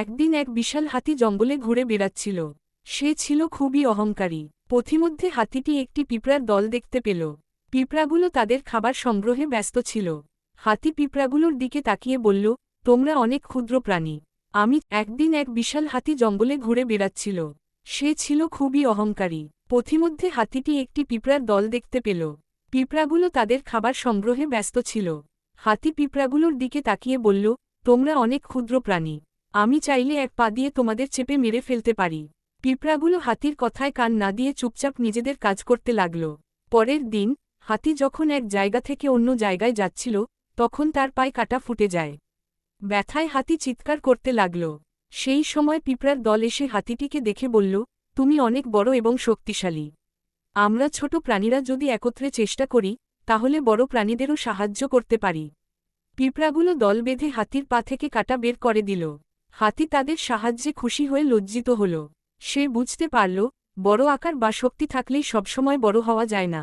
একদিন এক বিশাল হাতি জঙ্গলে ঘুরে বেড়াচ্ছিল। সে ছিল খুবই অহংকারী। পথিমধ্যে হাতিটি একটি পিঁপড়ার দল দেখতে পেল। পিঁপড়াগুলো তাদের খাবার সংগ্রহে ব্যস্ত ছিল। হাতি পিঁপড়াগুলোর দিকে তাকিয়ে বলল, তোমরা অনেক ক্ষুদ্র প্রাণী। একদিন এক বিশাল হাতি জঙ্গলে ঘুরে বেড়াচ্ছিল। সে ছিল খুবই অহংকারী। পথিমধ্যে হাতিটি একটি পিঁপড়ার দল দেখতে পেল। পিঁপড়াগুলো তাদের খাবার সংগ্রহে ব্যস্ত ছিল। হাতি পিঁপড়াগুলোর দিকে তাকিয়ে বলল, তোমরা অনেক ক্ষুদ্র প্রাণী। আমি চাইলে এক পা দিয়ে তোমাদের চেপে মেরে ফেলতে পারি। পিঁপড়াগুলো হাতির কথায় কান না দিয়ে চুপচাপ নিজেদের কাজ করতে লাগল। পরের দিন হাতি যখন এক জায়গা থেকে অন্য জায়গায় যাচ্ছিল, তখন তার পায়ে কাটা ফুটে যায়। ব্যথায় হাতি চিৎকার করতে লাগল। সেই সময় পিঁপড়ার দল এসে হাতিটিকে দেখে বলল, তুমি অনেক বড় এবং শক্তিশালী। আমরা ছোট প্রাণীরা যদি একত্রে চেষ্টা করি, তাহলে বড় প্রাণীদেরও সাহায্য করতে পারি। পিঁপড়াগুলো দল বেঁধে হাতির পা থেকে কাটা বের করে দিল। হাতি তাদের সাহায্যে খুশি হয়ে লজ্জিত হল। সে বুঝতে পারল, বড় আকার বা শক্তি থাকলেই সবসময় বড় হওয়া যায় না।